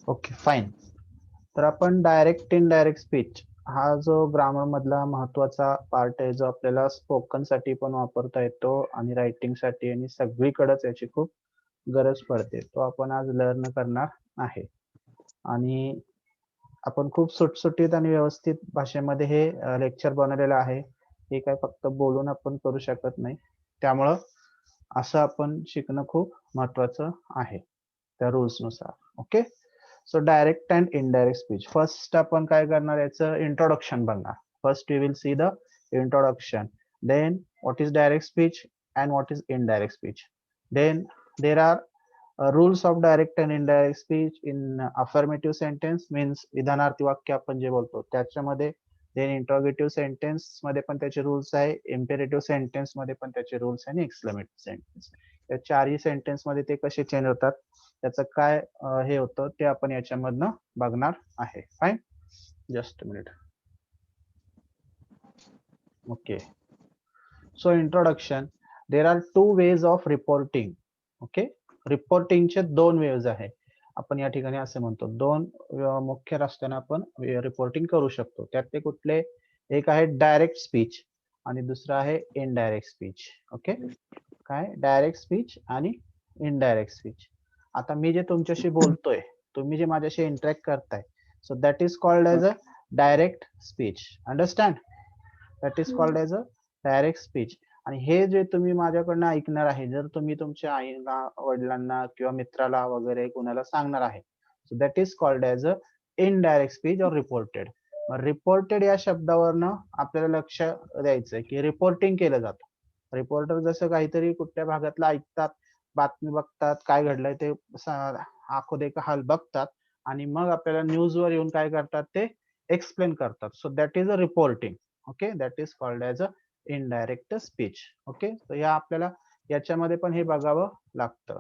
Okay fine. तर आपण direct indirect speech हा जो ग्रामर मधला महत्वाचा पार्ट आहे, जो आपल्याला स्पोकन साठी पण वापरता येतो आणि रायटिंग साठी, आणि सगळीकडेच याची खूप गरज पडते, तो आपण आज लर्न करणार आहे. आणि आपण खूप सुटसुटीत आणि व्यवस्थित भाषेमध्ये हे लेक्चर बनवलेलं आहे. हे काय फक्त बोलून आपण करू शकत नाही, त्यामुळं असं आपण शिकणं खूप महत्वाचं आहे त्या रूल्स नुसार. Okay, so direct and indirect speech. First आपण काय करणार, याचं इंट्रोडक्शन बघणार. First we will see the introduction, then what is direct speech and what is indirect speech. Then there are rules of direct and indirect speech in affirmative sentence, means विधानार्थी वाक्य आपण जे बोलतो त्याच्यामध्ये. देन इंट्रोगेटिव्ह सेंटेन्स मध्ये पण त्याचे rules आहे, imperative sentence मध्ये पण त्याचे रूल्स आहे, आणि एक्सक्लेमेटिव्ह सेंटेन्स. या चारही सेंटेन्स मध्ये ते कसे चेंज होतात, त्याचं काय हे होतं ते आपण याच्यामधनं बघणार आहे. Fine, just minute. Okay, so introduction. There are two ways of reporting. Okay, रिपोर्टिंगचे दोन वेज आहे. आपण या ठिकाणी असे म्हणतो, दोन मुख्य रस्त्याने आपण रिपोर्टिंग करू शकतो. त्यात ते कुठले, एक आहे डायरेक्ट स्पीच आणि दुसरं आहे इनडायरेक्ट स्पीच. ओके, काय डायरेक्ट स्पीच आणि इनडायरेक्ट स्पीच. आता मी जे तुमच्याशी बोलतोय, तुम्ही जे माझ्याशी इंटरॅक्ट करताय, so that is called as a direct speech. Understand? That is called as a direct speech. आणि हे जे तुम्ही माझ्याकडनं ऐकणार आहे, जर तुम्ही तुमच्या आईला, वडिलांना किंवा मित्राला वगैरे कोणाला सांगणार आहे, so that is called as a indirect speech or reported. Reported या शब्दावरनं आपल्याला लक्ष द्यायचंय की रिपोर्टिंग केलं जातं. रिपोर्टर जसं काहीतरी कुठल्या भागातलं ऐकतात, बातमी बघतात, काय घडलंय ते आखो देखा हाल बघतात, आणि मग आपल्याला न्यूजवर येऊन काय करतात, ते एक्सप्लेन करतात. So that is a reporting. Okay, that is called as a indirect speech. Okay, तर या आपल्याला याच्यामध्ये पण हे बघावं लागतं.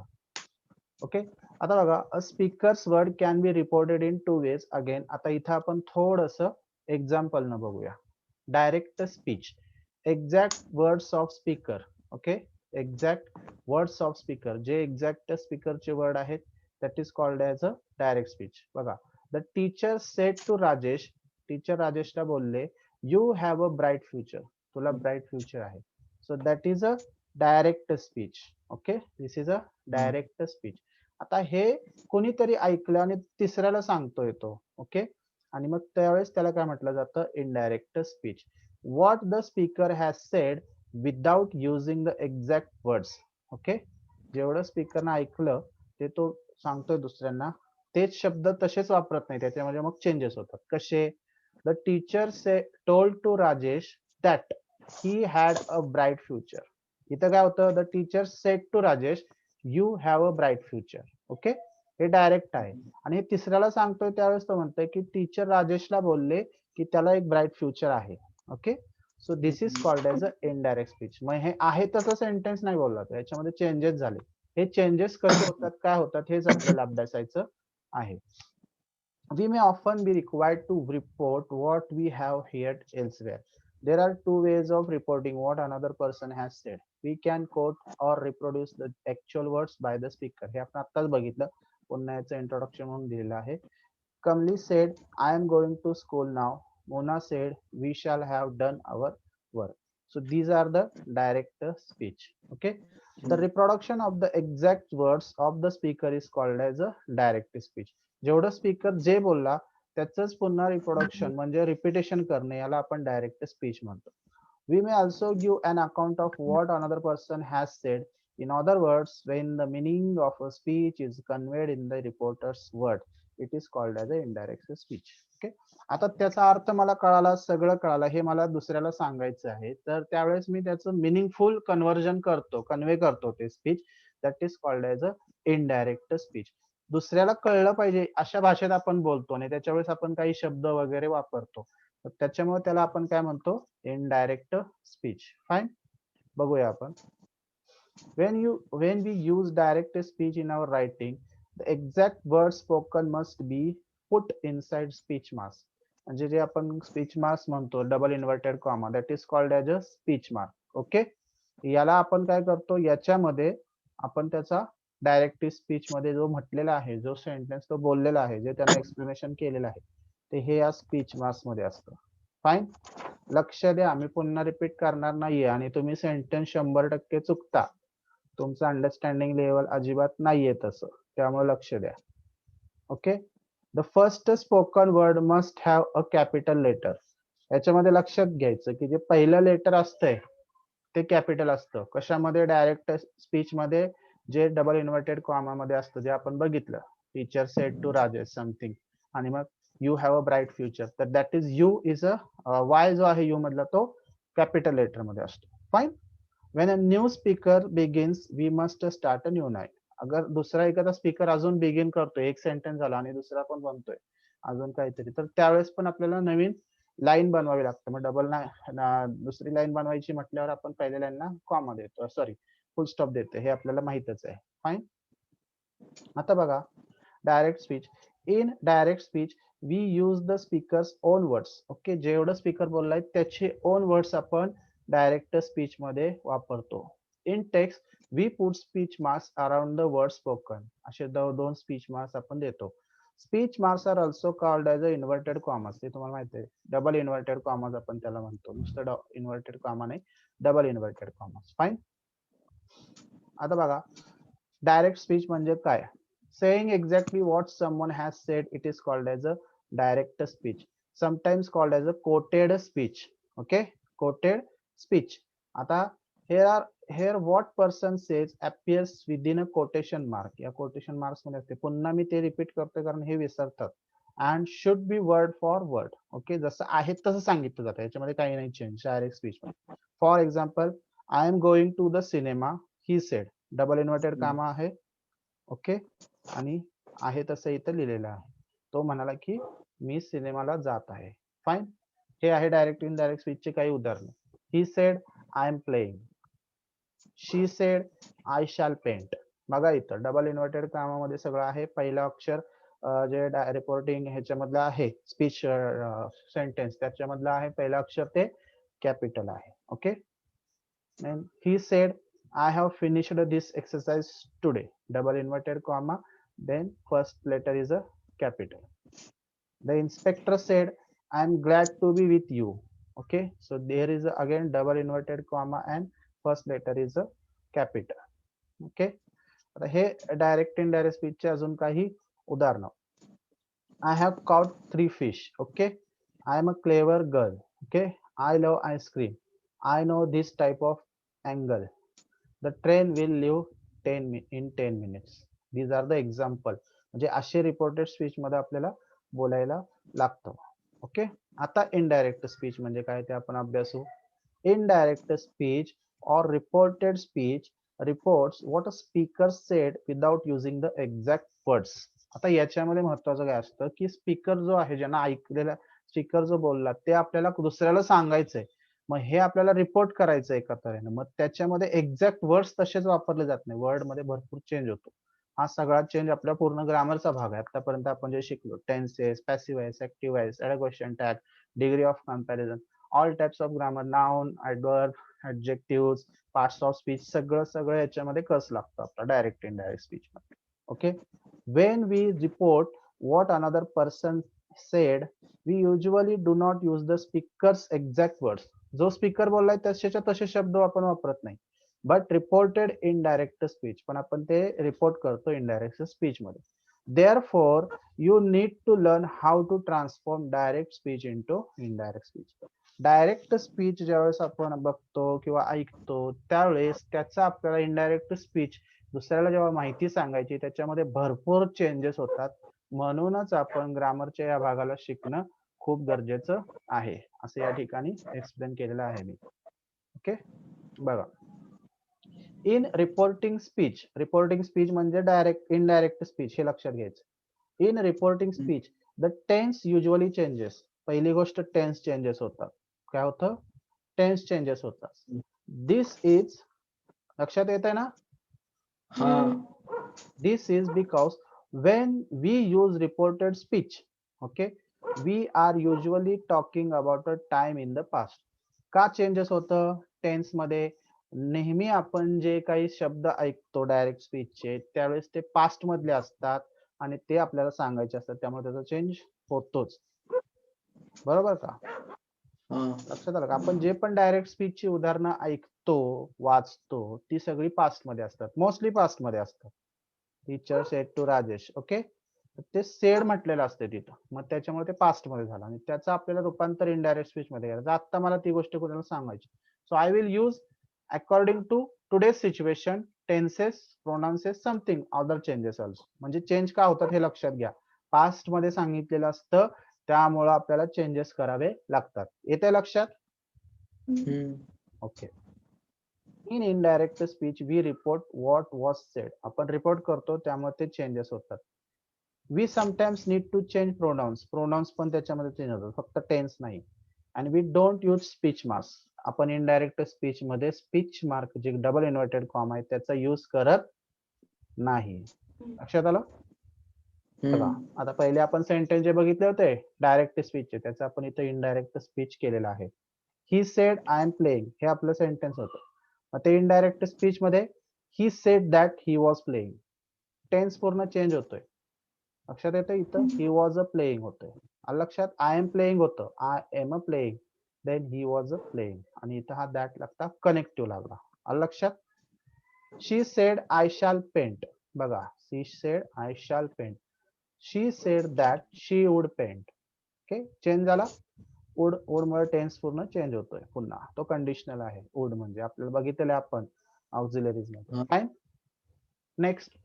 ओके, आता बघा, a speaker's word can be reported in two ways. Again आता इथं आपण थोडंसं एक्झाम्पल न बघूया. Direct speech, exact words of speaker. Okay, exact words of speaker, जे एक्झॅक्ट स्पीकरचे वर्ड आहेत, that is called as a direct speech. बघा, the teacher said to Rajesh, teacher राजेशला बोलले, you have a bright future, तुला bright future आहे. So that is a direct speech. Okay, this is a direct speech. आता हे कोणीतरी ऐकलं आणि तिसऱ्याला सांगतोय तो. ओके, आणि मग त्यावेळेस त्याला काय म्हटलं जातं, indirect speech. What the speaker has sed without using the exact words. Okay, जेवढं स्पीकरनं ऐकलं ते तो सांगतोय दुसऱ्यांना, तेच शब्द तसेच वापरत नाही, त्याच्यामध्ये मग चेंजेस होतात. कसे? The teacher told to Rajesh that he had a bright future. इथं काय होतं, the teacher said to Rajesh you have a bright future. Okay, हे डायरेक्ट आहे. आणि हे तिसऱ्याला सांगतोय त्यावेळेस तो म्हणतोय की टीचर राजेशला बोलले की त्याला एक ब्राईट फ्युचर आहे. Okay, so this is called as a indirect speech. मग हे आहे तसं सेंटेन्स नाही बोलला, याच्यामध्ये चेंजेस झाले. हे चेंजेस कसे होतात, काय होतात, हेच आपल्याला अभ्यासायचं आहे. We may often be required to report what we have heard elsewhere. There are two ways of reporting what another person has said. We can quote or reproduce the actual words by the speaker. हे आपण आत्ताच बघितलं, पुन्हा याचं introduction म्हणून दिलेलं आहे. Kamli said, I am going to school now. Mona said, we shall have done our work. So these are the direct speech. Okay. The reproduction of the exact words of the speaker is called as a direct speech. जेवढं speaker जे बोलला त्याचंच पुन्हा reproduction म्हणजे repetition करणे, याला आपण direct speech म्हणतो. We may also give an account of what another person has said. In other words, when the meaning of a speech is conveyed in the reporter's word, it is called as a indirect speech. Okay, आता त्याचा अर्थ मला कळाला, सगळं कळालं, हे मला दुसऱ्याला सांगायचं आहे, तर त्यावेळेस मी त्याचं मिनिंगफुल कन्व्हर्जन करतो, कन्वे करतो ते speech. That is called as a indirect speech. दुसऱ्याला कळलं पाहिजे अशा भाषेत आपण बोलतो, आणि त्याच्या वेळेस आपण काही शब्द वगैरे वापरतो, तर त्याच्यामुळे त्याला आपण काय म्हणतो, इनडायरेक्ट स्पीच. फाईन, बघूया आपण. when we use direct speech in our writing, the exact word spoken must be put inside speech mask. म्हणजे जे आपण स्पीच मार्क्स म्हणतो, double inverted comma, that is called as a speech mark. Okay, याला आपण काय करतो, याच्यामध्ये आपण त्याचा डायरेक्टिव्ह स्पीच मध्ये जो म्हटलेला आहे, जो सेंटेन्स तो बोललेला आहे, जे त्यानं एक्सप्लेनेशन केलेलं आहे, ते हे या स्पीच मार्क्स मध्ये असतं. फाईन. लक्ष द्या, मी पुन्हा रिपीट करणार नाहीये आणि तुम्ही सेंटेन्स 100% चुकता. तुमचं अंडरस्टँडिंग लेवल अजिबात नाहीये तसं, त्यामुळे लक्ष द्या. Okay. The first spoken word must have a capital letter. याच्यामध्ये लक्षात घ्यायचं की जे पहिलं लेटर असतंय ते कॅपिटल असतं. कशामध्ये? डायरेक्ट स्पीच मध्ये जे डबल इन्व्हर्टेड कॉमा मध्ये असतं, जे आपण बघितलं. Teacher said to Rajesh something, आणि मग you have a bright future, तर that is you is a Y जो आहे यू मधला तो कॅपिटल लेटर मध्ये असतो. Fine. When a new speaker begins we must start a new night. अगर दुसरा एखादा स्पीकर अजून बिगिन करतोय, एक सेंटेन्स झाला आणि दुसरा पण बनतोय अजून काहीतरी, तर त्यावेळेस पण आपल्याला नवीन लाईन बनवावी लागते. मग डबल दुसरी लाईन बनवायची म्हटल्यावर आपण पहिल्या लाईनला कॉमा देतो, सॉरी फुल स्टॉप देतो, हे आपल्याला माहितच आहे. फाईन. आता बघा, direct speech. In direct speech we use the speaker's own words. Okay, जेवढं स्पीकर बोललाय त्याचे ओन वर्ड्स आपण डायरेक्ट स्पीच मध्ये वापरतो. In text we put speech marks around the word spoken. असे दोन स्पीच मार्क्स आपण देतो. Speech marks are also called as a inverted commas. ते तुम्हाला माहिती आहे, डबल इन्व्हर्टेड कॉमर्स आपण त्याला म्हणतो. नुसतं इन्व्हर्टेड कॉमा नाही, डबल इन्व्हर्टेड कॉमर्स. फाईन. आता बघा, डायरेक्ट स्पीच म्हणजे काय? Saying exactly what someone has said, it is called as a direct speech, sometimes called as a quoted speech. Okay, quoted speech. आता here what person says appears within a quotation mark. या quotation marks मध्ये असते. पुन्हा मी ते repeat करतो कारण हे विसरतात. And should be word for word. Okay, जसं आहे तसं सांगितलं जातं, याच्यामध्ये काही नाही चेंज डायरेक्ट स्पीच मध्ये. For example, I am going to the cinema, he said. Double inverted comma आहे. ओके, आणि आहे तसं इथं लिहिलेलं आहे. तो म्हणाला की मी सिनेमाला जात आहे. फाईन. हे आहे डायरेक्ट इनडायरेक्ट स्पीचचे काही उदाहरण. He said I am playing. She said I shall paint. बघा इथं डबल इन्व्हर्टेड कामामध्ये सगळं आहे. पहिलं अक्षर जे रिपोर्टिंग ह्याच्यामधलं आहे, स्पीच सेंटेन्स त्याच्यामधलं आहे, पहिलं अक्षर ते कॅपिटल आहे. Okay. He said I have finished this exercise today. Double inverted comma, then first letter is a capital. The inspector said, I am glad to be with you. Okay, so there is again double inverted comma and first letter is a capital. Okay, आता हे direct indirect स्पीचचे अजून काही उदाहरणं. I have caught 3 fish. Okay, I am a clever girl. Okay, I love ice cream. I know this type of angle. The train will leave 10 minutes. These are the example. म्हणजे असे reported speech मध्ये आपल्याला बोलायला लागतं. Okay. आता indirect speech म्हणजे काय ते आपण अभ्यासू. इनडायरेक्ट स्पीच और reported speech reports what a speaker sed without using the exact words. आता याच्यामध्ये महत्वाचं काय असतं की स्पीकर जो आहे, ज्यांना ऐकलेला स्पीकर जो बोलला ते आपल्याला दुसऱ्याला सांगायचंय. मग हे आपल्याला रिपोर्ट करायचं एका तऱ्हेने. मग त्याच्यामध्ये एक्झॅक्ट वर्ड्स तसेच वापरले जात नाही, वर्ड मध्ये भरपूर चेंज होतो. हा सगळा चेंज आपल्या पूर्ण ग्रामरचा भाग आहे. आतापर्यंत आपण जे शिकलो, tenses, passive voice, active voice, question tag, degree of comparison, all types of grammar, noun, adverb, adjective, parts of speech, सगळं सगळं याच्यामध्ये कस लागतं आपला डायरेक्ट इनडायरेक्ट स्पीच मध्ये. Okay. When we report what another person said, we usually do not use the speaker's exact words. जो speaker बोललाय तसेच्या तसे शब्द आपण वापरत नाही. But reported in direct speech, पण आपण ते रिपोर्ट करतो इनडायरेक्ट स्पीच मध्ये. Therefore, you need to learn how to transform direct speech into indirect speech. Direct speech ज्यावेळेस आपण बघतो किंवा ऐकतो त्यावेळेस त्याचा आपल्याला इनडायरेक्ट स्पीच दुसऱ्याला जेव्हा माहिती सांगायची त्याच्यामध्ये भरपूर चेंजेस होतात. म्हणूनच आपण ग्रामरच्या या भागाला शिकणं खूप गरजेचं आहे, असं या ठिकाणी एक्सप्लेन केलेलं आहे मी. ओके. बघा, इन रिपोर्टिंग स्पीच म्हणजे डायरेक्ट इनडायरेक्ट स्पीच, हे लक्षात घ्यायचं. In reporting speech the tense usually changes. पहिली गोष्ट टेन्स चेंजेस होतात. काय होतं? टेन्स चेंजेस होतात. दिस इज, लक्षात येत आहे ना? This is because when we use reported speech, okay, we are usually talking about a time in the past. का चेंजेस होतं टेन्स मध्ये? नेहमी आपण जे काही शब्द ऐकतो डायरेक्ट स्पीचचे त्यावेळेस ते पास्ट मधले असतात आणि ते आपल्याला सांगायचे असतात, त्यामुळे त्याचा चेंज होतोच. बरोबर का? लक्षात आलं का? आपण जे पण डायरेक्ट स्पीचची उदाहरणं ऐकतो, वाचतो, ती सगळी पास्ट मध्ये असतात, मोस्टली पास्ट मध्ये असतात. Teacher said to Rajesh, okay, ते सेड म्हटलेलं असते तिथं, मग त्याच्यामुळे ते पास्ट मध्ये झालं आणि त्याचं आपल्याला रूपांतर इनडायरेक्ट स्पीच मध्ये करायचं. आता मला ती गोष्ट कोणाला सांगायची, so I will use according to today's situation, tenses, pronouns, something other changes also. म्हणजे चेंज का होतात हे लक्षात घ्या. पास्ट मध्ये सांगितलेलं असतं, त्यामुळे आपल्याला चेंजेस करावे लागतात. येते लक्षात? Okay. In indirect speech we report what was said. आपण रिपोर्ट करतो त्यामुळे ते चेंजेस होतात. We sometimes need to change pronouns. Pronouns पण त्याच्यामध्ये चेंज होतात, फक्त टेन्स नाही. आणि we don't use speech marks. आपण इनडायरेक्ट स्पीच मध्ये स्पीच मार्क जे डबल इन्व्हर्टेड कॉमा आहे त्याचा यूज करत नाही. लक्षात आलं? बघा, आता पहिले आपण सेंटेन्स जे बघितले होते डायरेक्ट स्पीचचे, त्याचा आपण इथे इनडायरेक्ट स्पीच केलेला आहे. He said I am playing, हे आपलं सेंटेन्स होतं. मग ते इनडायरेक्ट स्पीच मध्ये he said that he was playing, tense पूर्ण चेंज होतोय. लक्षात येतं? इथं ही वॉज अ प्लेइंग होतोय. लक्षात? आय एम प्लेइंग होतं, I am a playing, then he was a playing, आणि इथं हा दॅट लागता कनेक्टिव्ह लागला. लक्षात? She said I shall paint. बघा, she said I shall paint, she said that she would paint. Okay, change झाला. Would, वुडमुळे टेन्स पूर्ण चेंज होतोय पुन्हा, तो कंडिशनल आहे. वुड म्हणजे आपल्याला बघितलेलं आपण ऑक्झिलरीज मध्ये. Fine. Next,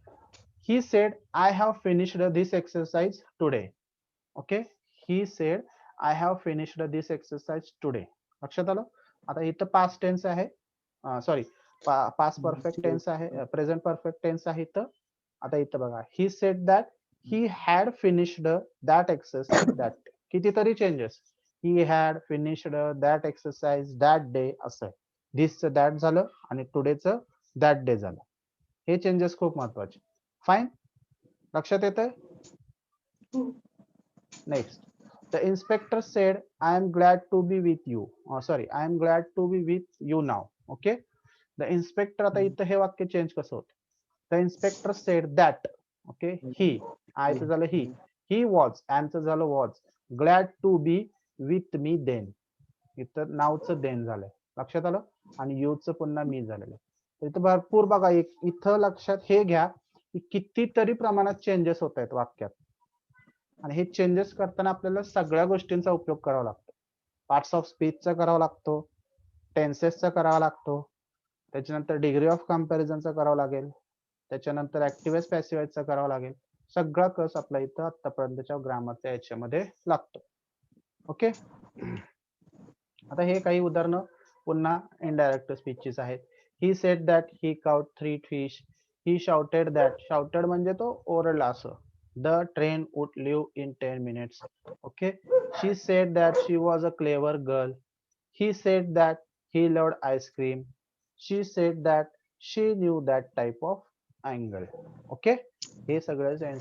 he said I have finished this exercise today. Okay, he said I have finished this exercise today. लक्षात आलं? आता इथं पास्ट टेन्स आहे, सॉरी, पास्ट परफेक्ट टेन्स आहे, प्रेझेंट परफेक्ट टेन्स आहे इथं. आता इथं बघा, he said that he had finished that exercise that day. कितीतरी changes, he had finished that exercise that day असं. दिसचं दॅट झालं आणि टुडेचं दॅट डे झालं. हे चेंजेस खूप महत्वाचे. फाईन. लक्षात येतंय? Next, the inspector said I am glad to be with you. Sorry, I am glad to be with you now. Okay, the inspector, आता इथं हे वाक्य चेंज कसं होतं? The inspector said that, okay, he, आयचं झालं ही वॉज, एमचं झालं was, glad to be with me then, इथं नावचं देन झालंय. लक्षात आलं? आणि यूचं पुन्हा मी झालेलं. इथं भरपूर बघा, इथं लक्षात हे घ्या की कितीतरी प्रमाणात चेंजेस होत आहेत वाक्यात, आणि हे चेंजेस करताना आपल्याला सगळ्या गोष्टींचा उपयोग करावा लागतो. पार्ट्स ऑफ स्पीचचा करावा लागतो, टेन्सेसचा करावा लागतो, त्याच्यानंतर डिग्री ऑफ कम्पॅरिझनचा करावा लागेल, त्याच्यानंतर ऍक्टिव्ह पॅसिव्हचा करावा लागेल. सगळा कस आपला इथं आतापर्यंतच्या ग्रामरच्या याच्यामध्ये लागतो. ओके, आता हे काही उदाहरणं पुन्हा इनडायरेक्ट स्पीचचीच आहेत. ही said that he cout 3 fish. He shouted that, shouted म्हणजे तो ओरडला असं, the train would live in 10 minutes. Okay, she said that she was a clever girl. He said that he loved ice cream. She said that she knew that type of angle. Okay, हे सगळे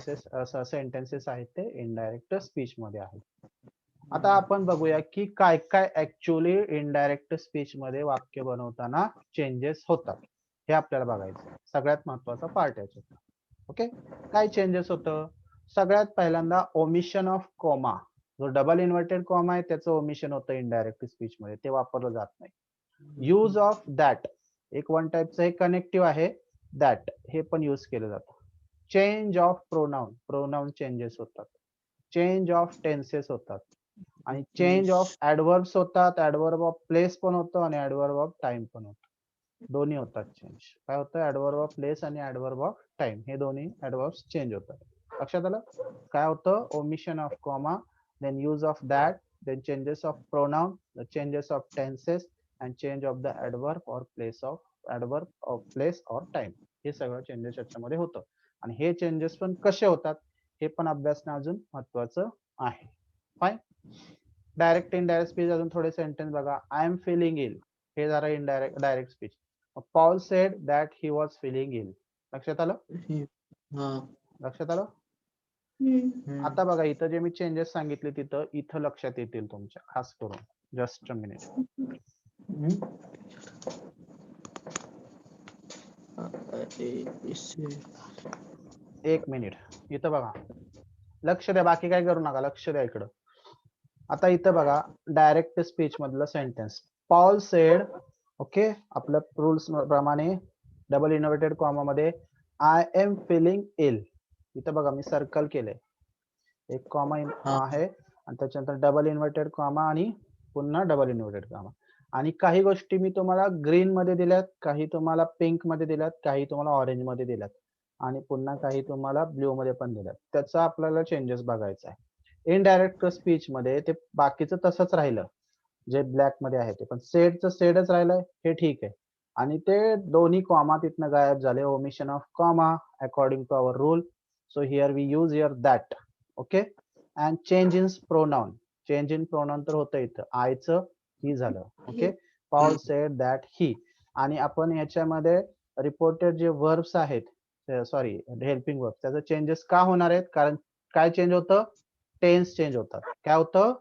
sentences आहेत ते indirect speech मध्ये आहेत. आता आपण बघूया की काय काय ऍक्च्युअली इनडायरेक्ट स्पीच मध्ये वाक्य बनवताना चेंजेस होतात, हे आपल्याला बघायचं. सगळ्यात महत्वाचा पार्ट आहे. ओके, काय चेंजेस होतं? सगळ्यात पहिल्यांदा ओमिशन ऑफ कॉमा. जो डबल इन्व्हर्टेड कॉमा आहे त्याचं ओमिशन होतं इनडायरेक्ट स्पीच मध्ये, ते वापरलं जात नाही. यूज ऑफ दॅट, एक वन टाइपचं हे कनेक्टिव्ह आहे, दॅट हे पण यूज केलं जातं. Change of pronoun, pronoun changes होतात. चेंज ऑफ टेन्सेस होतात, आणि चेंज ऑफ ऍडवर्ब्स होतात. ऍडवर्ब ऑफ प्लेस पण होतं आणि ऍडवर्ब ऑफ टाइम पण होतं. दोन्ही होतात चेंज. काय होतं? ऍडवर्ब ऑफ प्लेस आणि ऍडवर्ब ऑफ टाइम, हे दोन्ही ऍडवर्ब्स चेंज होतात. लक्षात आलं? काय होतं? Omission of comma, then use of that, then changes of pronoun, the changes of tenses and change of the adverb or place or time. हे सगळं चेंजेस याच्यामध्ये होतं, आणि हे चेंजेस पण कसे होतात हे पण अभ्यासणं अजून महत्वाचं आहे. फाईन. डायरेक्ट इनडायरेक्ट स्पीच अजून थोडे सेंटेन्स बघा. आय एम फिलिंग इल, हे जरा indirect. Direct speech, Paul said that he was feeling ill. लक्षात आलं? लक्षात आलं? आता बघा, इथं जे मी चेंजेस सांगितले तिथं इथं लक्षात येतील तुमच्या, खास करून. Just a minute. एक मिनिट, इथं बघा, लक्ष द्या, बाकी काय करू नका, लक्ष द्या इकडं. आता इथं बघा, डायरेक्ट स्पीच मधलं सेंटेन्स. पॉल सेड, ओके, आपल्या रूल्स प्रमाणे डबल इन्व्हर्टेड कॉमा मध्ये आय एम फिलिंग इल. इथं बघा मी सर्कल केले, एक कॉमा आहे आणि त्याच्यानंतर डबल इन्व्हर्टेड कॉमा आणि पुन्हा डबल इन्व्हर्टेड कॉमा. आणि काही गोष्टी मी तुम्हाला ग्रीन मध्ये दिल्यात, काही तुम्हाला पिंक मध्ये दिल्यात, काही तुम्हाला ऑरेंज मध्ये दिल्यात आणि पुन्हा काही तुम्हाला ब्ल्यू मध्ये पण दिल्यात. त्याचा आपल्याला चेंजेस बघायचा आहे. इनडायरेक्ट स्पीच मध्ये ते बाकीचं तसंच राहिलं, जे ब्लॅक मध्ये आहे ते, पण सेडचं सेडच राहिलंय, हे ठीक आहे. आणि ते दोन्ही कॉमा तिथनं गायब झाले. Omission of comma according to our rule. So here we use here that. Okay. And change in pronoun, change in pronoun तर होतं इथं, आयचं ही झालं. Okay. Paul said that he. आणि आपण याच्यामध्ये रिपोर्टेड जे वर्ब्स आहेत, सॉरी हेल्पिंग वर्ब, त्याचं चेंजेस का होणार आहेत? कारण काय चेंज होतं? टेन्स चेंज होतात. काय होतं?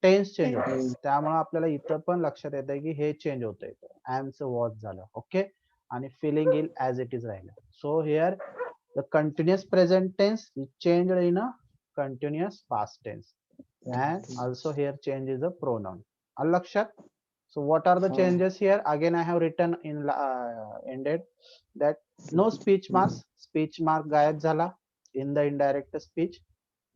टेन्स चेंज होतात. त्यामुळे आपल्याला इथं पण लक्षात येतं की हे चेंज होतं इथं. एमचं वॉज झालं. ओके. आणि feeling ill as it is राहिलं. So here the continuous present tense is changed in a continuous past tense, and also here change is a pronoun. Alakshat. So what are the changes here? Again I have written in ended that no speech marks, speech mark gayab zala in the indirect speech.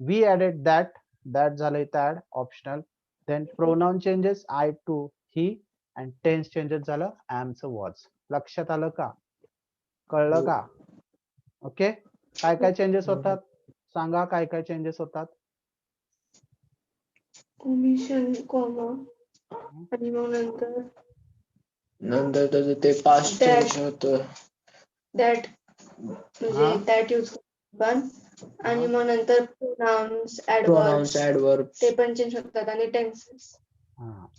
We added that, that zala it add optional. Then pronoun changes, I to he, and tense changes zala am so was. लक्षात आलं का? कळलं का? Okay. काय काय changes होतात सांगा, काय काय चेंजेस होतात? ओमिशन कॉमा आणि मग नंतर त्याचं ते पास्ट टेन्स होतं, दॅट म्हणजे दॅट यूज पण, आणि मग नंतर प्रोनाउन्स ऍडवर्ब ते पण चेंज होतात आणि टेन्सेस.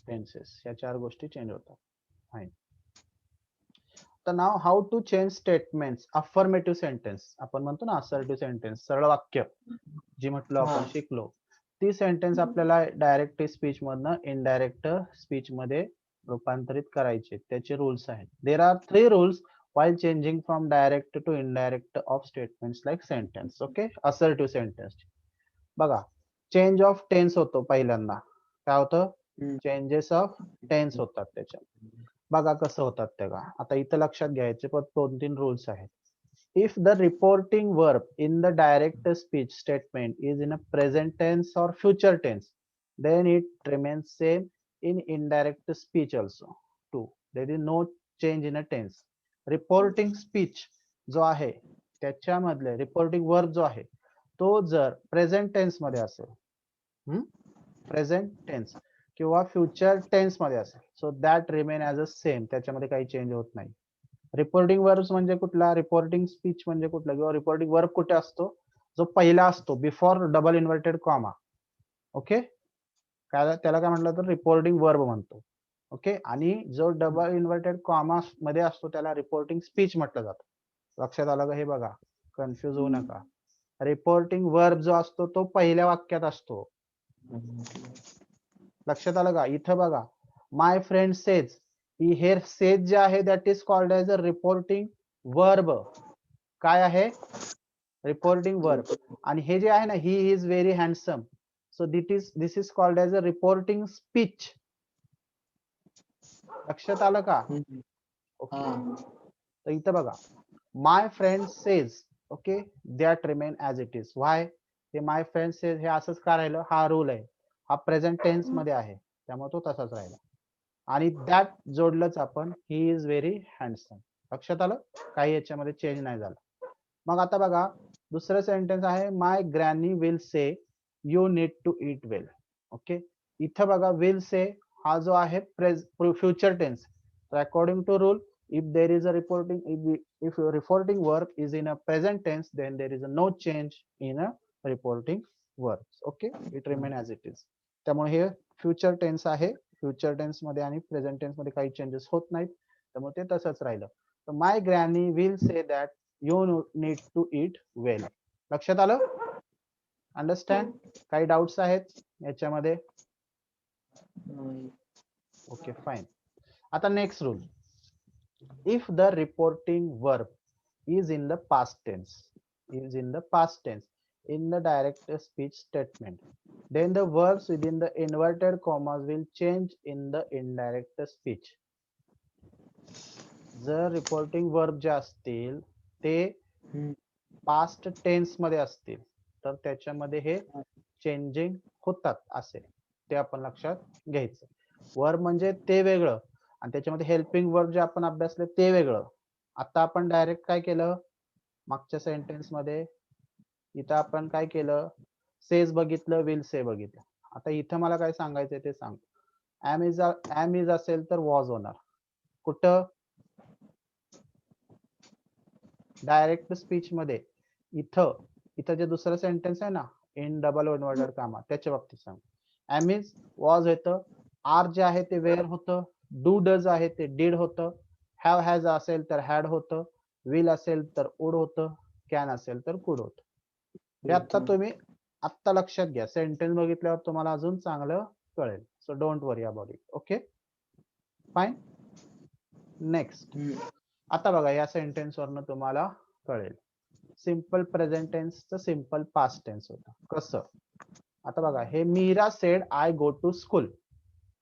टेन्सेस, या चार गोष्टी चेंज होतात. फाईन. तर now how to change statements. Affirmative sentence आपण म्हणतो ना, असर्टिव्ह सेंटेन्स, सरळ वाक्य जी म्हटलं आपण शिकलो, ती सेंटेन्स आपल्याला डायरेक्ट स्पीच मधनं इनडायरेक्ट स्पीच मध्ये रूपांतरित करायचे. त्याचे रूल्स आहेत. There are 3 rules while changing from direct to indirect of statements like sentence. Okay. Assertive sentence. बघा, चेंज ऑफ टेन्स होतो पहिल्यांदा. काय होतं? चेंजेस ऑफ टेन्स होतात त्याच्यात. बघा कसं होतात ते का. आता इथं लक्षात घ्यायचे पण 2-3 रूल्स आहेत. If the reporting verb in the direct speech statement is in a present tense or future tense, then it remains same in indirect speech also too. There is no change in a tense. Reporting speech जो आहे त्याच्यामधले reporting verb जो आहे तो जर present tense मध्ये असेल, present tense किंवा फ्युचर टेन्स मध्ये असेल, so that remain as a same, त्याच्यामध्ये काही चेंज होत नाही. रिपोर्टिंग वर्ब्स म्हणजे कुठला? रिपोर्टिंग स्पीच म्हणजे कुठला? किंवा रिपोर्टिंग वर्ब कुठे असतो? जो पहिला असतो before double inverted comma. Okay. काय त्याला काय म्हटलं तर रिपोर्टिंग वर्ब म्हणतो. ओके. आणि जो डबल इन्व्हर्टेड कॉमा मध्ये असतो त्याला रिपोर्टिंग स्पीच म्हटलं जातं. लक्षात आलं का? हे बघा, कन्फ्युज होऊ नका. रिपोर्टिंग वर्ब जो असतो तो पहिल्या वाक्यात असतो. लक्षात आलं का? इथं बघा, माय फ्रेंड सेज, ही हे सेज जे आहे that is called as a reporting verb. काय आहे? Reporting verb. आणि हे जे आहे ना, he is very handsome, so this is called as a reporting speech. लक्षात आलं का? ओके. तर इथं बघा, my friend says, okay, that remain as it is. Why? ते माय फ्रेंड सेज हे असंच का राहिलं? हा रूल आहे, हा प्रेझेंट टेन्स मध्ये आहे, त्यामुळे तो तसाच राहिला. आणि दॅट जोडलंच आपण, ही इज व्हेरी हँडसम. लक्षात आलं? काही याच्यामध्ये चेंज नाही झालं. मग आता बघा, दुसरं सेंटेन्स आहे, my granny will say you need to eat well. Okay. इथं बघा, विल से हा जो आहे future tense. According to rule, if there is a reporting, if your reporting verb is in a present tense, then there is a no change in a reporting verbs. Okay, it remain as it is. त्यामुळे हे future tense आहे, future tense मध्ये आणि present tense मध्ये काही changes होत नाहीत, त्यामुळे ते तसंच राहिलं. तर my granny will say that you need to eat well. लक्षात आलं? अंडरस्टँड? काही डाऊट्स आहेत याच्यामध्ये? Okay, fine. आता next rule, if the reporting verb is in the past tense, is in the past tense in the direct speech statement. Then the verbs within the inverted commas will change in the indirect speech. जर reporting verb जे असतील ते past tense मध्ये असतील तर त्याच्यामध्ये हे changing होतात असे ते आपण लक्षात घ्यायचं. वर्ब म्हणजे ते वेगळं आणि त्याच्यामध्ये हेल्पिंग वर्ब जे आपण अभ्यासले ते वेगळं. आता आपण डायरेक्ट काय केलं मागच्या सेंटेन्स मध्ये, इथं आपण काय केलं, सेज बघितलं, विल से बघितलं. आता इथं मला काय सांगायचंय ते सांग. एम इज असेल तर वॉज होणार. कुठं डायरेक्ट स्पीच मध्ये इथं इथं जे दुसरं सेंटेन्स आहे ना इन डबल इन्व्हर्टेड कामा त्याच्या बाबतीत सांग. एम इज वॉज येतं, आर जे आहे ते वेअर होतं, डू डज आहे ते डीड होतं, हॅव हॅज असेल तर हॅड होतं, विल असेल तर वुड होतं, कॅन असेल तर कुड होतं. हे आता तुम्ही आत्ता लक्षात घ्या, सेंटेन्स बघितल्यावर तुम्हाला अजून चांगलं कळेल. So don't worry about it. Okay fine. Next आता बघा या सेंटेन्स वरनं तुम्हाला कळेल सिंपल प्रेझेंट टेन्सचं सिंपल पास्ट टेन्स होतं. कसं आता बघा हे Meera said I go to school.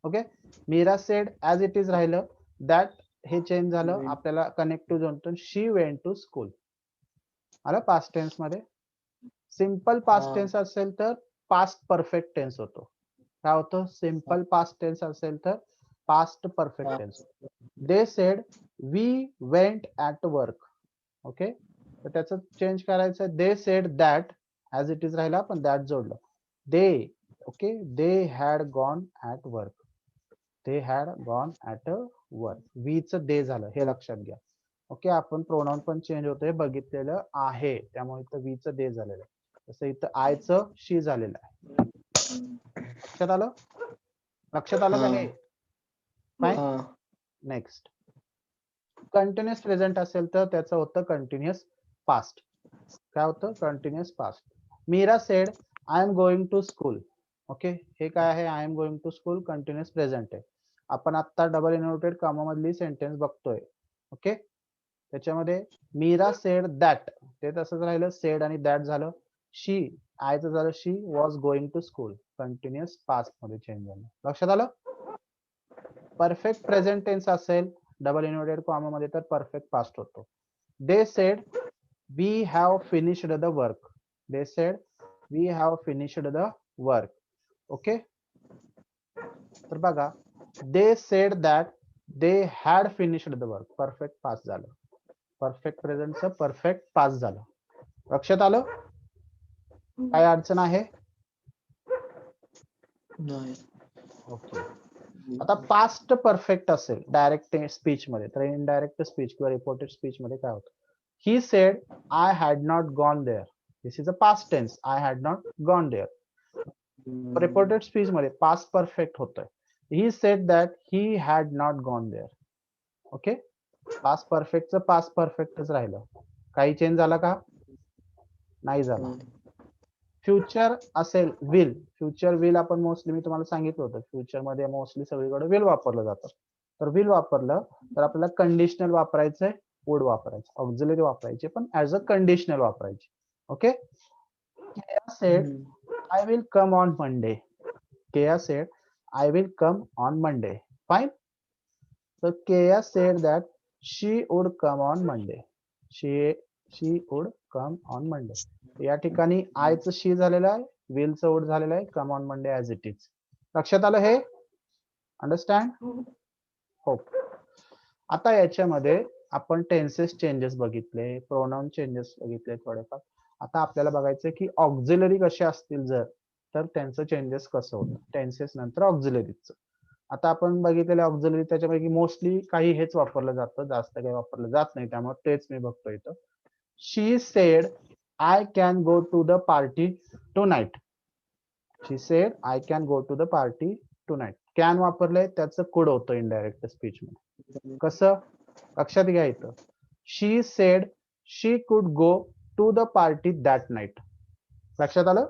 Okay Meera said as it is राहिलं, दॅट हे चेंज झालं आपल्याला कनेक्टिव्ह जोनतून शी वेंट टू स्कूल आलं पास्ट टेन्स मध्ये. सिंपल पास्ट टेन्स असेल तर पास्ट परफेक्ट टेन्स होतो. काय होतं सिंपल पास्ट टेन्स असेल तर past perfect tense. They said we went at work. Okay तर त्याचं चेंज करायचं, they said that as it is राहिला पण दॅट जोडलं. They okay they had gone at work, they had gone at work. We च they झालं हे लक्षात घ्या. ओके आपण प्रोनाउन पण चेंज होतोय बघितलेलं आहे त्यामुळे इथं वी च दे झालेलं आहे. तसं इथं आय च शी झालेलं आहे. लक्षात आलं, लक्षात आलं का हे. फाईन. नेक्स्ट कंटिन्युअस प्रेझेंट असेल तर त्याचं होतं कंटिन्युअस पास्ट. काय होतं continuous past. Meera said I am going to school. Okay हे काय आहे I am going to school continuous present आहे. आपण आता डबल इन्व्हर्टेड कामा मधली सेंटेन्स बघतोय. ओके त्याच्यामध्ये मीरा सेड दॅट ते तसंच राहिलं, सेड आणि दॅट झालं. शी आयचं झालं she was going to school continuous past मध्ये चेंज झालं. लक्षात आलं. परफेक्ट प्रेझेंट टेन्स असेल डबल इन्व्हर्टेड कॉमा मध्ये तर परफेक्ट पास्ट होतो. They said we have finished the work. They said we have finished the work. Okay तर बघा they said that they had finished the work perfect past झालं. Perfect प्रेझेंटचं perfect past झालं. लक्षात आलं. काय अडचण आहे. ओके आता पास्ट परफेक्ट असेल डायरेक्ट स्पीच मध्ये तर इनडायरेक्ट स्पीच किंवा रिपोर्टेड स्पीच मध्ये काय होतं. He said I had not gone there. This is a past tense I had not gone there. Reported speech मध्ये पास्ट परफेक्ट होतोय. He said that he had not gone there. Okay past परफेक्टचं past परफेक्टच राहिलं. काही change झाला का नाही झाला. फ्युचर असेल विल. फ्युचर विल आपण मोस्टली मी तुम्हाला सांगितलं होतं फ्युचर मध्ये मोस्टली सगळीकडे विल वापरलं जातं. तर विल वापरलं तर आपल्याला कंडिशनल वापरायचंय, वुड वापरायचं, ऑक्झिलरी वापरायचे पण ऍज अ कंडिशनल वापरायची. Okay said I will come on Monday. Keya said I will come on Monday. Fine. तर Keya said that she would come on Monday. She would come on Monday. या ठिकाणी आयचं शी झालेलं आहे, विलचं would झालेलं आहे, कम on Monday as it is. लक्षात आलं हे. अंडरस्टँड. हो आता याच्यामध्ये आपण टेन्सेस चेंजेस बघितले, प्रोनाउन चेंजेस बघितले थोडेफार. आता आपल्याला बघायचं की ऑक्झिलरी कसे असतील जर तर त्यांचं चेंजेस कसं होतं टेन्सेस नंतर ऑक्झिलरीचं. आता आपण बघितलेलं ऑक्झिलरी त्याच्यापैकी मोस्टली काही हेच वापरलं जातं, जास्त काही वापरलं जात नाही त्यामुळे तेच मी बघतो इथं. शी sed I can go to the party tonight. She said I can go to the party tonight. Can वापरलंय त्याचं कुड होतं इनडायरेक्ट स्पीच मध्ये. कसं लक्षात घ्या इथं. She said she could go to the party that night. लक्षात आलं.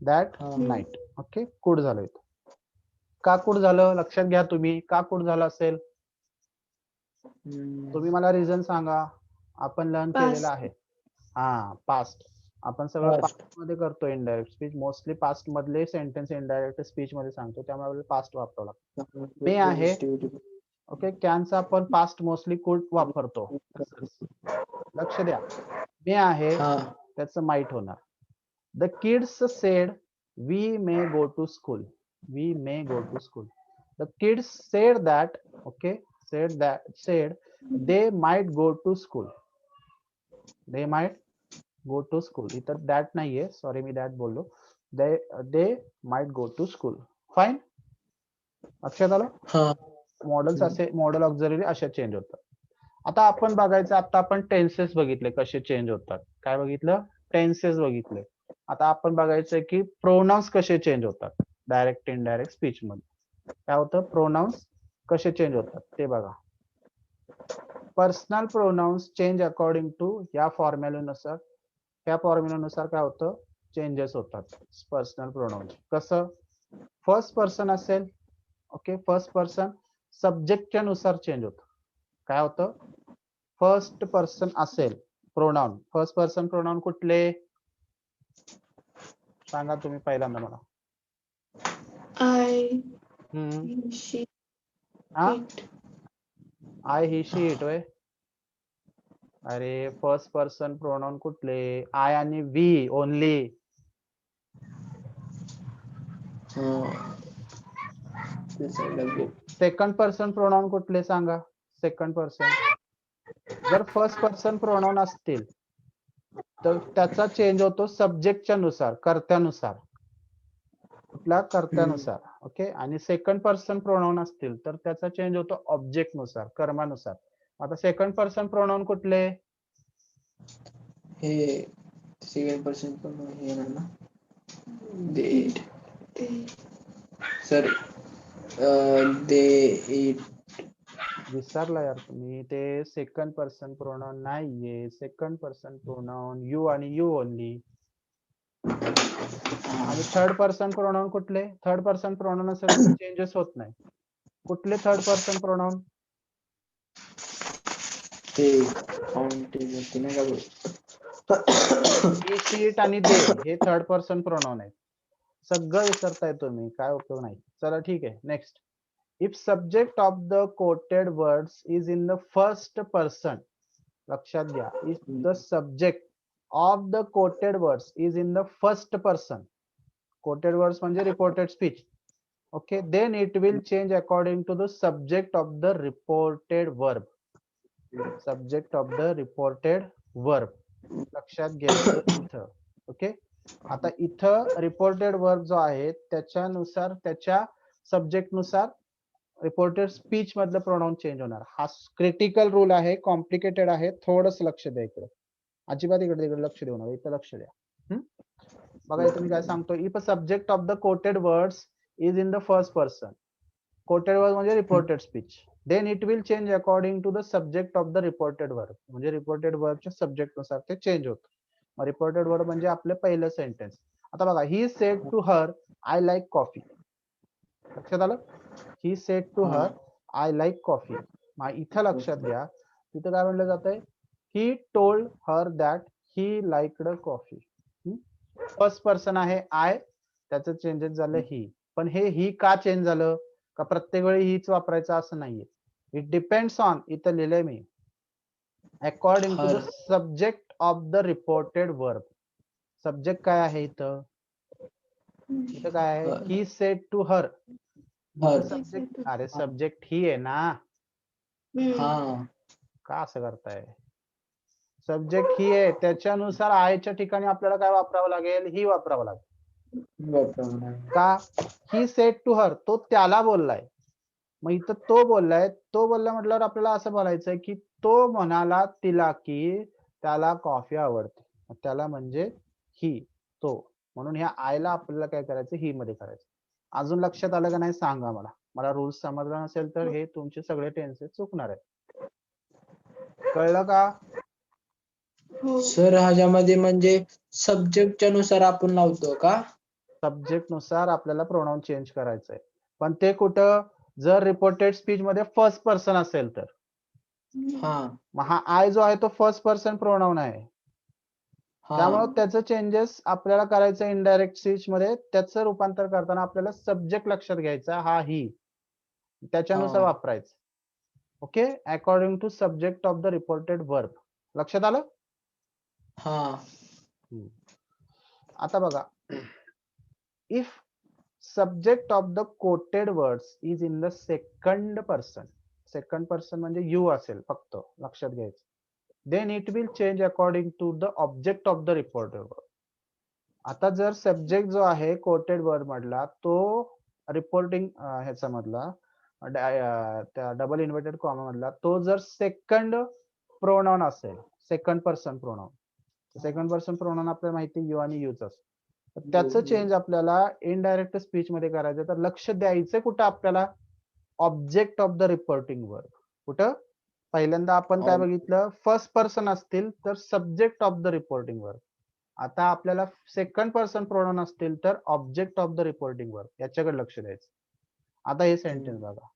That night. ओके कुड झालं इथं. का कुड झालं लक्षात घ्या तुम्ही. का कुड झालं असेल तुम्ही मला रिझन सांगा. आपण लर्न Past. केलेलं आहे. हा पास्ट. आपण सगळं Past. पास्ट मध्ये करतो इनडायरेक्ट स्पीच. मोस्टली पास्ट मधले सेंटेन्स इनडायरेक्ट स्पीच मध्ये सांगतो, त्यामुळे आपल्याला पास्ट वापरावं लागतं. मे आहे. ओके, कॅनचा आपण पास्ट मोस्टली कुड वापरतो. लक्ष द्या, मे आहे हा त्याचं माइट होणार. The kids said we may go to school. We may go to school. The kids said that. Okay, said they might go to school. They might go to school. इथं that नाहीये, sorry me that बोललो. they might go to school. Fine, लक्षात आलं. हा models असे, model auxiliary असे change होतात. आता आपण बघायचं, आता आपण टेन्सेस बघितले कसे चेंज होतात. काय बघितलं? टेन्सेस बघितले. आता आपण बघायचंय की प्रोनाउन्स कसे चेंज होतात डायरेक्ट इनडायरेक्ट स्पीच मध्ये. काय होतं? प्रोनाउन्स कसे चेंज होतात ते बघा. Personal pronouns change according to या फॉर्म्युल्यानुसार. त्या फॉर्म्युल्यानुसार काय होतं? चेंजेस होतात पर्सनल प्रोनाउन्स. कसं? फर्स्ट पर्सन असेल, ओके, फर्स्ट पर्सन सब्जेक्टच्या नुसार चेंज होतं. काय होतं? फर्स्ट पर्सन असेल प्रोनाउन, फर्स्ट पर्सन प्रोनाउन कुठले सांगा तुम्ही पहिल्यांदा मला. I, हम्म, she, हा, it. I he she it होय. अरे फर्स्ट पर्सन प्रोनाउन कुठले? आय आणि we only. Second person pronoun कुठले सांगा? Second person. जर फर्स्ट पर्सन प्रोनाउन असतील तर त्याचा चेंज होतो सब्जेक्टच्या नुसार, कर्त्यानुसार. कुठल्या? कर्त्यानुसार. ओके, आणि सेकंड पर्सन प्रोनाउन असतील तर त्याचा चेंज होतो ऑब्जेक्ट नुसार, कर्मानुसार. आता सेकंड पर्सन प्रोनाउन कुठले? हे सेकंड पर्सन पण हे ना दे सर दे इट. विसरला यार तुम्ही. ते सेकंड पर्सन प्रोनाउन नाहीये. सेकंड पर्सन प्रोनाउन यू आणि यू ओनली. आणि थर्ड पर्सन प्रोनाउन कुठले? थर्ड पर्सन प्रोनाउन असेल तर चेंजेस होत नाही. कुठले थर्ड पर्सन प्रोनाउन? ते फाउंटेन होते ना का ही, शी, इट आणि दे हे थर्ड पर्सन प्रोनाउन आहेत. सगळं विसरताय तुम्ही, काय उपयोग नाही. चला ठीक आहे, next. If subject of the quoted words is in the first person. लक्षात घ्या, if the subject of the quoted words is in the first person. Quoted words म्हणजे reported speech. Okay, then it will change according to the subject of the reported verb. Subject of the reported verb लक्षात घ्यायचं इथं. Okay, आता इथं reported verb जो आहे त्याच्यानुसार, त्याच्या सब्जेक्ट नुसार रिपोर्टेड स्पीच मधलं प्रोनाउन चेंज होणार. हा क्रिटिकल रूल आहे, कॉम्प्लिकेटेड आहे. थोडस लक्ष द्या इकडे, अजिबात इकडे तिकडे लक्ष देऊ नका, इथं लक्ष द्या. बघा इथं मी काय सांगतो. If a subject of the quoted words is in the first person. Quoted word म्हणजे reported speech. Then it will change according to the subject of the reported verb. म्हणजे रिपोर्टेड वर्बच्या सब्जेक्ट नुसार ते चेंज होतं. मग reported verb म्हणजे आपलं पहिलं सेंटेन्स. आता बघा, he said to her I like coffee. लक्षात आलं? He said to her I like coffee. मग इथं लक्षात घ्या, तिथं काय म्हणलं जातंय? He told her that he liked coffee. First person आहे आय, त्याचं चेंजेस झालं ही. पण हे ही का चेंज झालं? का प्रत्येक वेळी हीच वापरायचं असं नाहीये. इट डिपेंड्स ऑन, इथं लिहिलंय मी, according to the subject of the reported verb. Subject काय आहे इथं? इथं काय आहे? He said to her. Subject, अरे सब्जेक्ट ही आहे ना. का असं करताय? सब्जेक्ट ही आहे, त्याच्यानुसार आयच्या ठिकाणी आपल्याला काय वापरावं लागेल? ही वापरावं लागेल. का? ही सेड टू हर, तो त्याला बोललाय. मग इथं तो बोललाय, तो बोलला म्हटल्यावर आपल्याला असं बोलायचंय की तो म्हणाला तिला की त्याला कॉफी आवडते. त्याला म्हणजे ही, तो. म्हणून ह्या आयला आपल्याला काय करायचं? ही मध्ये करायचं. अजून लक्षात आलं का नाही सांगा मला. मला रूल्स समजला नसेल तर हे तुमचे सगळे टेन्सेस चुकणार आहेत. कळलं का? सर ह्याच्यामध्ये म्हणजे सब्जेक्टच्या नुसार आपण लावतो का? सब्जेक्ट नुसार आपल्याला प्रोनाउन चेंज करायचंय. पण ते कुठं? जर रिपोर्टेड स्पीच मध्ये फर्स्ट पर्सन असेल तर. हा मग हा आय जो आहे तो फर्स्ट पर्सन प्रोनाउन आहे, त्यामुळे हा त्याचं चेंजेस आपल्याला करायचं इनडायरेक्ट स्पीच मध्ये. त्याचं रूपांतर करताना आपल्याला सब्जेक्ट लक्षात घ्यायचा, हा ही, त्याच्यानुसार हा वापरायचं. Okay, according to subject of the reported verb. लक्षात आलं? हा आता बघा, if subject of the quoted words is in the second person, second person म्हणजे you असेल फक्त, लक्षात घ्यायचं, then it will change according to the object of the reported word. आता जर सब्जेक्ट जो आहे कोटेड वर्ड मधला तो रिपोर्टिंग ह्याचा मधला त्या डबल इन्व्हर्टेड कॉमा मधला तो जर सेकंड प्रोनाउन असेल, second person pronoun, second person pronoun आपल्याला माहिती यू आणि यूच असतो, त्याचं चेंज आपल्याला इनडायरेक्ट स्पीच मध्ये करायचं. तर लक्ष द्यायचं कुठं आपल्याला, object of the reporting word. कुठं? पहिल्यांदा आपण काय बघितलं, फर्स्ट पर्सन असतील तर subject of the reporting word. आता आपल्याला सेकंड पर्सन प्रोनाउन असतील तर object of the reporting word, याच्याकडे लक्ष द्यायचं. आता हे सेंटेन्स बघा,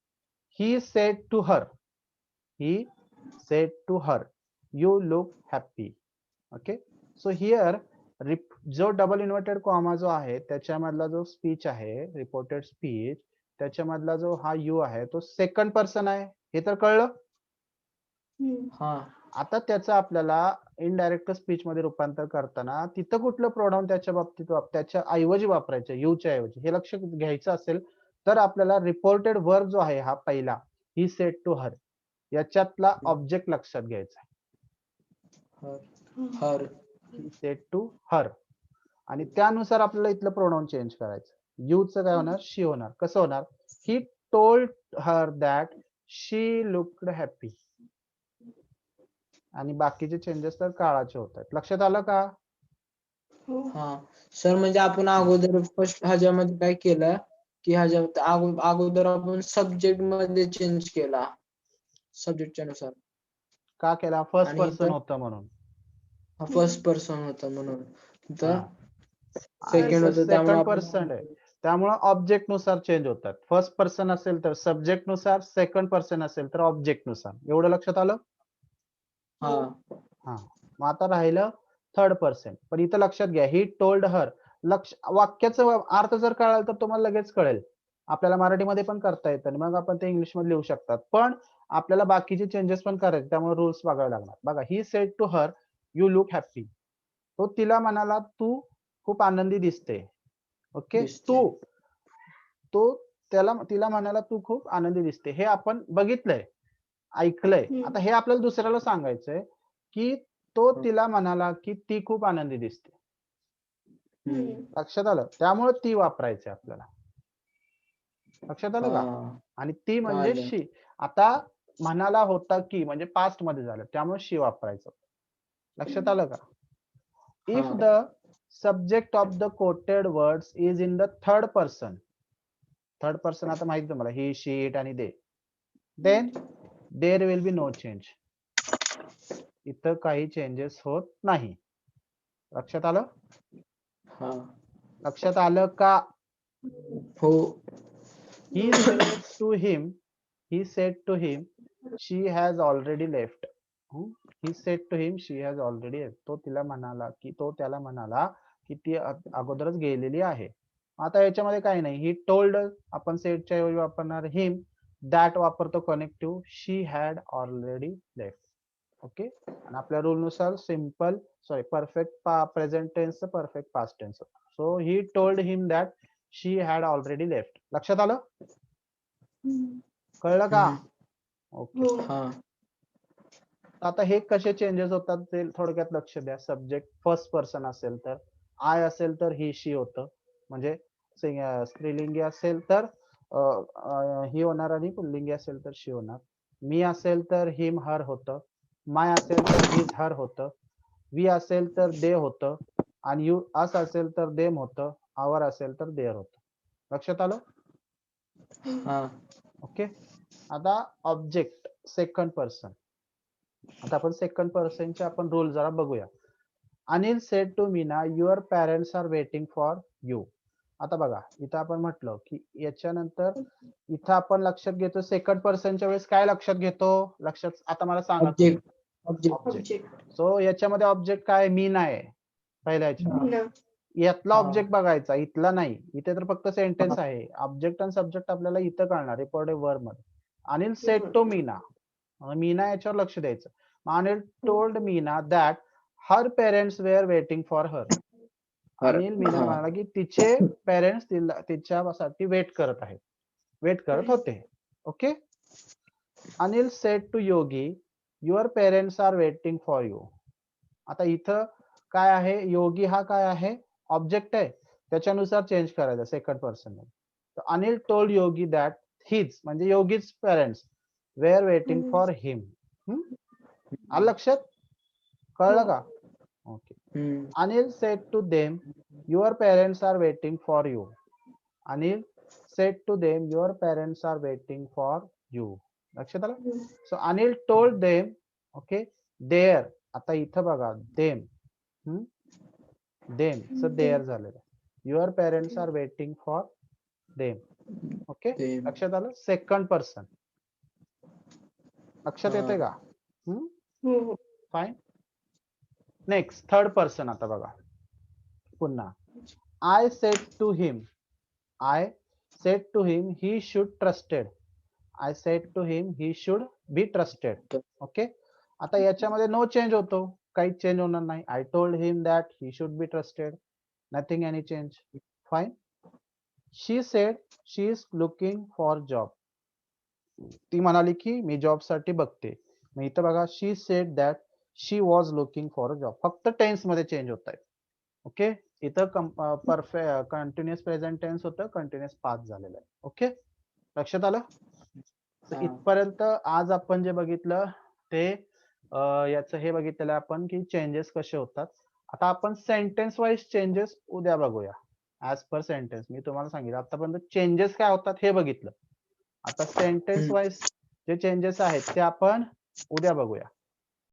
he said to her, he said to her you look happy. Okay, so here जो डबल इन्व्हर्टेड कॉमा जो आहे त्याच्यामधला जो स्पीच आहे, रिपोर्टेड स्पीच, त्याच्यामधला जो हा यू आहे तो सेकंड पर्सन आहे, हे तर कळलं. आता त्याचं आपल्याला इनडायरेक्ट स्पीच मध्ये रूपांतर करताना तिथं कुठलं प्रोनाउन त्याच्या बाबतीत त्याच्या ऐवजी वापरायचं, यूच्या ऐवजी, हे लक्ष घ्यायचं असेल तर आपल्याला रिपोर्टेड वर्ब जो आहे हा पहिला, ही सेड टू हर, याच्यातला ऑब्जेक्ट लक्षात घ्यायचा, हर, ही सेड टू हर, आणि त्यानुसार आपल्याला इथलं प्रोनाउन चेंज करायचं. यूचं काय होणार, शी होणार. कसं होणार, ही told her that she looked happy. आणि बाकीचे चेंजेस तर काळाचे होत आहेत. लक्षात आलं का? हा सर, म्हणजे आपण अगोदर फर्स्ट ह्याच्यामध्ये काय केलं की ह्याच्यात अगोदर आपण सब्जेक्ट मध्ये चेंज केला, सब्जेक्टच्या नुसार. का केला? फर्स्ट आणि पर्सन होतं म्हणून. फर्स्ट पर्सन होता म्हणून, तर सेकंड सेकंड होतं त्यामुळे पर्सन आहे, त्यामुळे ऑब्जेक्ट नुसार चेंज होतात. फर्स्ट पर्सन असेल तर सब्जेक्ट नुसार, सेकंड पर्सन असेल तर ऑब्जेक्ट नुसार. एवढं लक्षात आलं? हा, मग आता राहिलं थर्ड पर्सन. पण इथं लक्षात घ्या, ही टोल्ड हर, वाक्याचा अर्थ जर कळाल तर तुम्हाला लगेच कळेल. आपल्याला मराठीमध्ये पण करता येतं आणि मग आपण ते इंग्लिश मध्ये लिहू शकतात, पण आपल्याला बाकीचे चेंजेस पण करायचे, त्यामुळे रूल्स बघावे लागणार. बघा, he said to her you look happy, तो तिला म्हणाला तू खूप आनंदी दिसते. ओके, तो तिला म्हणाला तू खूप आनंदी दिसते. हे आपण बघितलंय, ऐकलंय. आता हे आपल्याला दुसऱ्याला सांगायचंय की तो तिला म्हणाला की ती खूप आनंदी दिसते. लक्षात आलं? त्यामुळे ती वापरायची आपल्याला. लक्षात आलं का? आणि ती म्हणजे शी. आता म्हणाला होता की म्हणजे पास्ट मध्ये झालं, त्यामुळे शी वापरायचं. लक्षात आलं का? If the subject of the quoted words is in the third person, third person आता माहिती तुम्हाला, ही, शी, इट आणि they, then there will be no change. इथं काही चेंजेस होत नाही. लक्षात आलं? लक्षात आलं का? हो. He said to him, she has already left. He said to him, she has already left. तो त्याला म्हणाला की ती अगोदरच गेलेली आहे. आता याच्यामध्ये काही नाही, ही टोल्ड आपण सेडच्या ऐवजी वापरणार हिम, दॅट वापरतो connective, she had already left. Okay, आणि आपल्या रूल नुसार perfect present tense perfect past tense. So he told him that she had already left. लक्षात आलं? कळलं का? ओके. आता हे कसे चेंजेस होतात ते थोडक्यात लक्ष द्या. सब्जेक्ट फर्स्ट पर्सन असेल तर आय असेल तर ही, शी होतं, म्हणजे स्त्रीलिंगी असेल तर ही होणार आणि पुल्लिंगी असेल तर शी होणार. मी असेल तर हिम, हर होतं. माय असेल तर हिज, हर होतं. वी असेल तर दे होतं, आणि यू अस असेल तर देम होतं. आवर असेल तर देअर होतं. लक्षात आलं? ओके. आता ऑब्जेक्ट सेकंड पर्सन. आता आपण सेकंड पर्सनचे आपण रूल जरा बघूया. Anil said to Meena, your parents are waiting for you. आता बघा इथं आपण म्हटलं की याच्यानंतर इथं आपण लक्षात घेतो सेकंड पर्सनच्या वेळेस काय लक्षात घेतो, लक्षात आता मला सांगा ऑब्जेक्ट ऑब्जेक्ट. ऑब्जेक्ट सो याच्यामध्ये ऑब्जेक्ट काय मीना आहे पहिल्या याच्यामध्ये. यातला हा. ऑब्जेक्ट बघायचा, इथला नाही. इथे तर फक्त सेंटेन्स आहे. ऑब्जेक्ट आणि सब्जेक्ट आपल्याला इथं कळणार रिपोर्टेड वर्ब मध्ये. अनिल सेड टू मीना, मीना याच्यावर लक्ष द्यायचं. Anil told Meena that her parents were waiting for her. Anil Meena हा. म्हणाला की तिचे पेरेंट्स तिच्यासाठी वेट करत आहेत, वेट करत होते. Okay. Anil said to Yogi your parents are waiting for you. आता इथं काय आहे, योगी हा काय आहे ऑब्जेक्ट आहे, त्याच्यानुसार चेंज करायचं सेकंड पर्सन मध्ये. तर Anil told Yogi that his म्हणजे Yogi's parents were waiting for him. आलं लक्षात, कळलं का? Okay. Anil said to them your parents are waiting for you. Anil said to them your parents are waiting for you. लक्षात आलं? So Anil told them, okay, there. आता इथं बघा देम, देम सो देअर झालेलं. Your parents are waiting for them. Okay, लक्षात आलं? Second person लक्षात येते का? फाईन. Next third person. आता बघा पुन्हा I said to him, I said to him he should trusted. I said to him he should be trusted. Okay. आता याच्यामध्ये नो चेंज होतो, काही चेंज होणार नाही. I told him that he should be trusted, nothing any change. Fine. She said she is looking for job. ती म्हणाली की मी job साठी बघते. मग इथं बघा she said that she was looking for a job. फक्त टेन्स मध्ये चेंज होत आहे. ओके. इथं परफेक्ट कंटिन्युअस प्रेझेंट टेन्स होतं, कंटिन्युअस पास्ट झालेलं आहे. ओके, लक्षात आलं? इथपर्यंत आज आपण जे बघितलं ते याचं हे बघितलेलं आपण की चेंजेस कसे होतात. आता आपण सेंटेन्स वाईज चेंजेस उद्या बघूया. ऍज पर सेंटेन्स मी तुम्हाला सांगितलं आतापर्यंत चेंजेस काय होतात हे बघितलं. आता सेंटेन्स वाईज जे चेंजेस आहेत ते आपण उद्या बघूया.